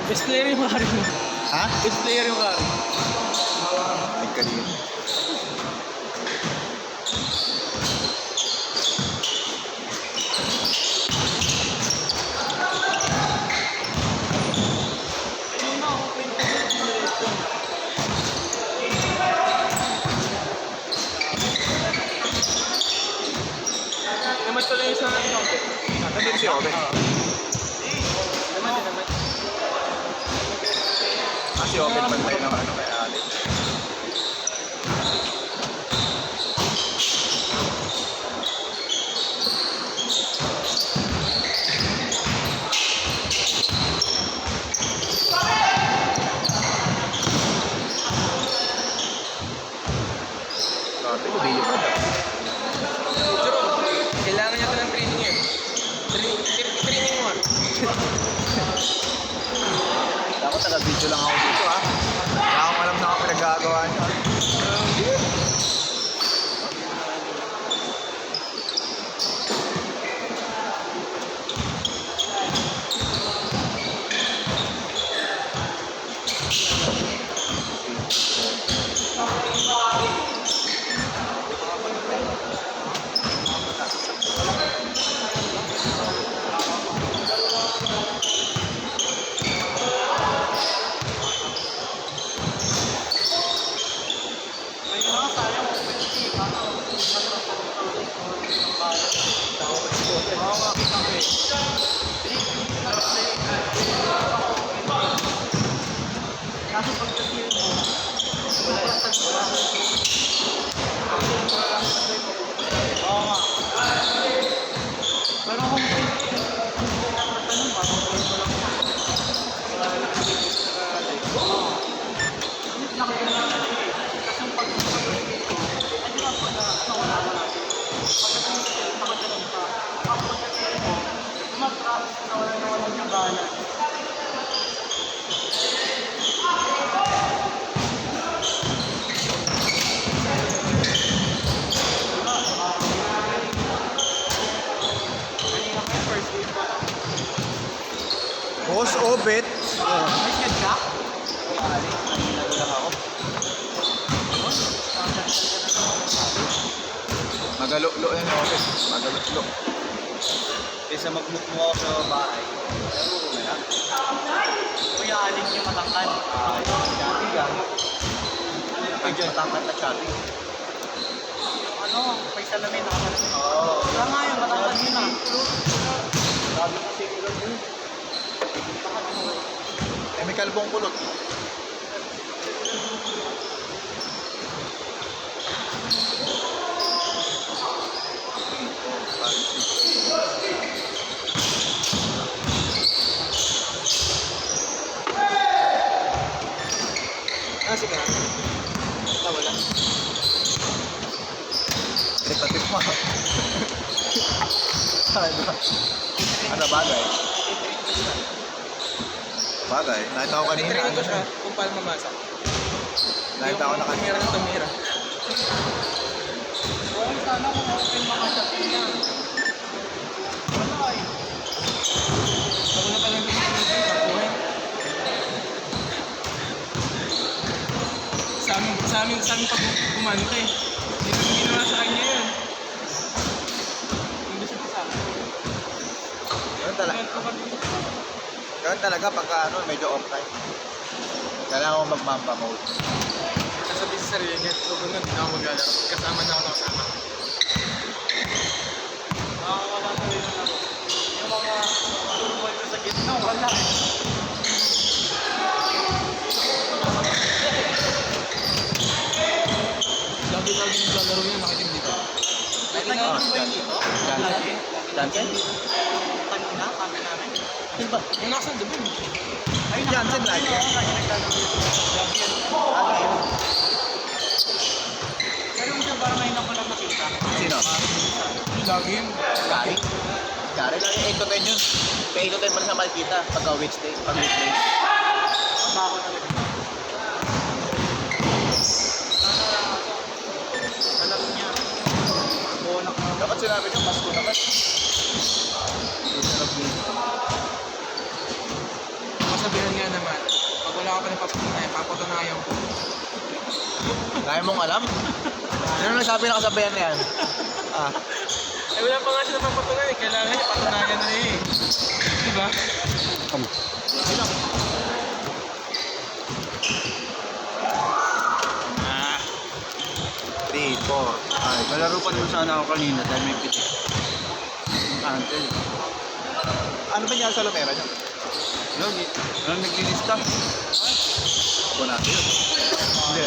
Best player yung Kari mo. Ha? Best player yung Kari. Ay, kanina. Naman tuloy yung sa account eh. Nandun si Owen. Si Owen pantay ng ano kay Alex. Dati ko video pa. Kailangan niya ito ng training eh. Training mo. Ako taga-video lang ako dito ha. Wala akong alam na ako pinagagawa niyo ha. Kaso pagka-feel mo, wala yung tagwa. Oo nga. Pero kung tanong ba, kung ko lang Boss Obet. may sked ka? Magalulo yan Obet. Magalulo. Kaysa mag-move mo ako sa bahay. Laro na lang. Kuya Aling yung matangkad. Dati ka. Ay, dyan, tangkat na chatting. Ano, may salamin nakasalamin. Oo. Wala nga yun, matangkad yun ah. Sabi ko si Kulang yun. Eh, may kalbong kulot. Sige na. Wala. Tip mo. Ano bagay? Bagay? Nakita ko kanina. Training ko Ano siya siya? kung paano mamasak. Nakita ko na kanina. Tumira ng tumira. Sana kung open makasak niya. Ano ay? Ako na pala yung pinipilitin sa buhay. Sa amin pag kumanta eh. Hindi naman ginawa sa kanya yun. Hindi siya sa akin. Ganun talaga pagka ano, medyo off time. Kailangan ko mag-mamba mode. Kasabi sa sarili niya, huwag na hindi na ako maglalaro. Kasama na ako nakasama. Nakakawala na rin ang laro. Yung mga turmoil ko sa gitna, wala eh. Lagi-lagi naglalaro niya, nakitim dito. Naglalaro ba yun dito? Lagi? Jansen? Kanina, kami namin. Sino ba? Yung nakasan doon. Ay, Jansen lagi. Lagi naglalaro dito. Lagi yan. Pero yung siya parang ngayon ako lang nakita. Sino? Lagi yun. Gary? Gary, lagi 8 to 10 yun. May 8 to 10 mo na siya makikita pagka weekday. Pag weekday. Ang bako na rin. Alam niya. Bonak na. Dapat sinabi niyo, Pasko naman. Masabihan nga Kaya naman, pag wala ka pa ng papatunayan ko. Kaya mong alam? Sino nagsabi na kasabayan na yan? Ah, Eh wala pa nga siya napapatunayan eh. Kailangan niya patunayan na eh. Diba? ah. 3, 4. Ay, kalaro pa naman sana ako kanina dahil may pitik. Ang uncle. Ano ba niya sa lumera niya? Ano naglilista? Ako natin yun. Hindi.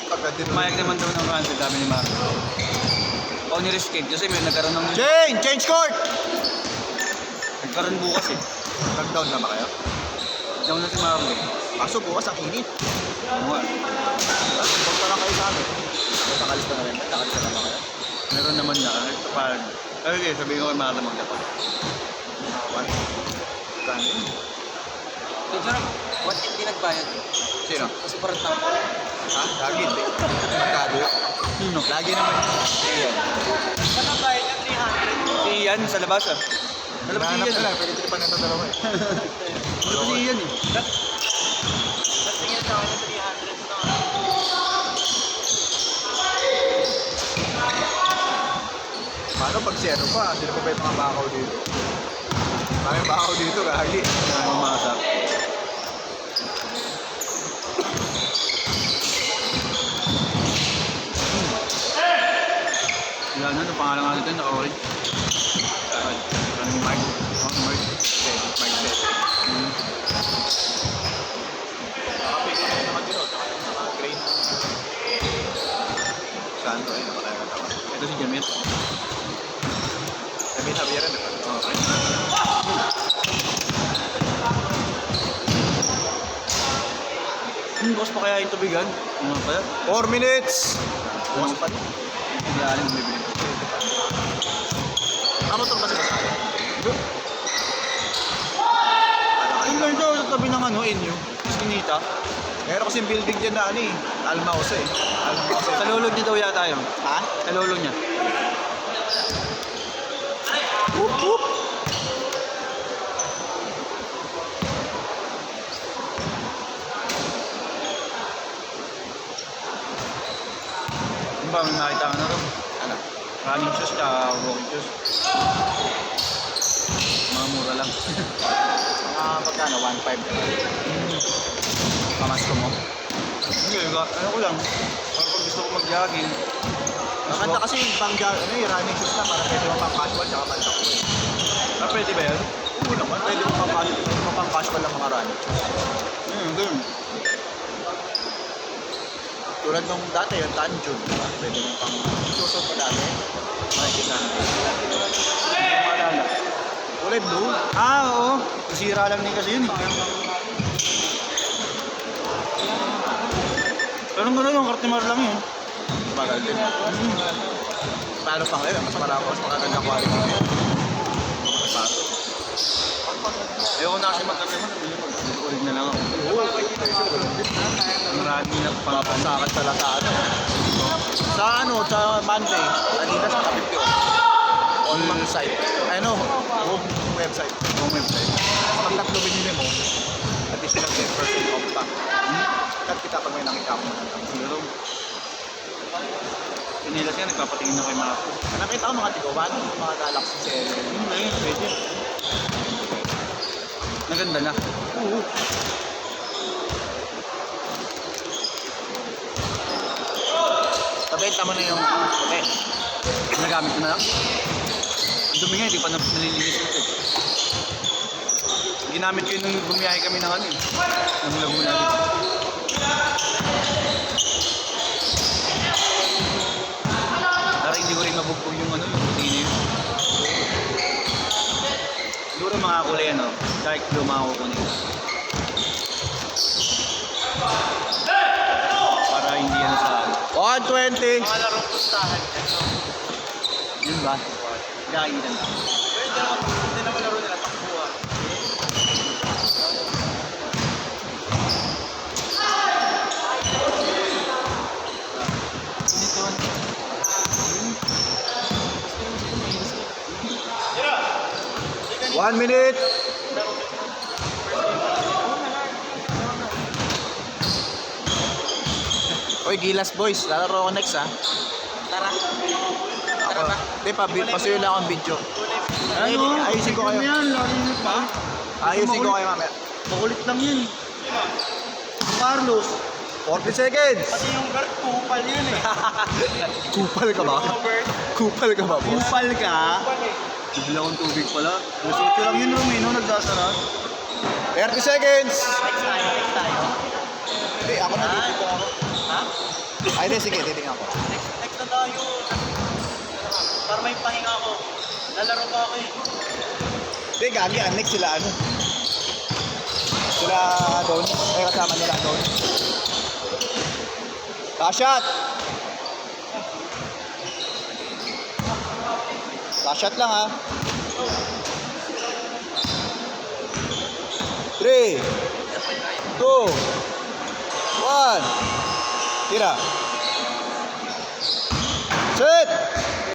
Pagka din. Mayag naman daw ng uncle, dami ni Marco. O ni-rescade kasi may nagkaroon ng... Change court! Nagkaroon bukas eh. Nag-down na ba kayo? Down na si Marco. Kaso bukas ang init. Oo nga. Punta lang kayo sa amin. Nakalista na rin. Nakalista na ba kayo? Meron naman na. Ito pa. Okay, sabihin ko kay Marco magdapat. One. Kano? So, sarap. What if di nagbayad? Sino? Kasi parang tama. Ha? Lagi hindi. Magkado yun. Sino? Lagi naman yun. Iyan. Saan ang bayad niya? 300? Si Ian sa labas ah. Sa labas si Hinahanap Ian. nila. Pwede tripan nito dalawa eh. Sa labas si Ian eh. Ba't tingin sa akin ng 300 na? Paano pag si ano pa? Sino pa ba yung mga bakaw dito? May bakaw dito, gagi. Ano masak. Wala na, ang pangalan nga nito, naka-orange. Ano yung Mike? Oh, Mike. Mike set. Nakapigil na naman dito. Mga green. Saan to? Ayun, nakalaya ka tawag. Ito si Jamir. Sabi Javier na ba? Bukas pa kaya yung tubigan? Ano nga pala? 4 minutes! Bukas pa din. Ilalim, bibili. Ano to kasi kasali? Doon. Yung ganito sa tabi ng ano, Inyo. Iskinita. Meron kasing building dyan na ano eh. Almaus eh. Almaus eh. Sa lulog niya daw yata yun. Ha? Sa lulog niya. Whoop whoop! Yung ba, may nakita ka na rin. Ano? Running shoes ka, walking shoes. Mga mura lang. Magkano? 1.5 na. Pamasko mo? Hindi, ano ko lang. Pag gusto ko mag-jogging. Maganda kasi yung pang ano yung running shoes na para pwede mo pang casual tsaka pang takbo eh. Ah, pwede ba yan? Oo naman, pwede mo pang casual lang mga running shoes. Ganun. Tulad nung dati yung Tanjun, diba? Pwede mo pang susot pa dati. Makikita na. Hindi ko maalala. Kulay blue. Ah, oo. Nasira lang din kasi yun eh. Pero gano'n yung Cartimar lang yun. Tumagal din. Paano pang ngayon? Mas marami, mas makaganda quality ngayon. Mga sapatos. Ayoko na kasi mag-Cartimar. Ulit na lang ako. Oo, Marami na pang papasakan sa lataan. Sa ano, sa Monday, Adidas sa Kapityo. On mga site. Ano, home website. Home website. Pag tatlo binili mo, additional 10% off pa. Kat kita pag may nakita mo na lang. Siguro. Pinilas nga, nagpapatingin ako kay Marco. Nakita ko mga tigawan, mga Galaxy 7. Ayun, pwede. Naganda na. Oo. Tabenta mo na yung puti. Nagamit ko na lang. Ang dumi nga, hindi pa nalilinis ito. Ginamit ko yun nung bumiyahe kami ng ano eh. Ng Laguna. Pero hindi ko rin mabugbog yung ano, yung puti na yun. Siguro mga kulay ano, dark blue mga kukunin. Para hindi yan sa 120. Mga larong pustahan dyan. yun ba? Gaitan lang. Hindi naman laro nila takbuhan. One minute. Oy, Gilas boys, lalaro ako next ha. Tara. Ako, di pa, pasuyo lang akong video. Ayusin ko kayo. Yan, lalimit pa. Ayusin ko kayo mamaya. Makulit lang yun. Carlos. 40 seconds! Pati yung guard, kupal yun eh. Kupal ka ba? Kupal ka ba, boss? Kupal ka? Bigla akong tubig pala. Pusot lang yun, Romino, nagdasara. 30 seconds! Next tayo. Hindi, ako na Ah. dito ako. Ha? Ay, hindi, sige, titingnan ko. Next na tayo. Para may pahinga ako. Lalaro pa ako eh. Hindi, gagi, next sila ano. Sila doon. Ay, kasama nila doon. Last shot lang ha. 3 2 1 Tira. Set.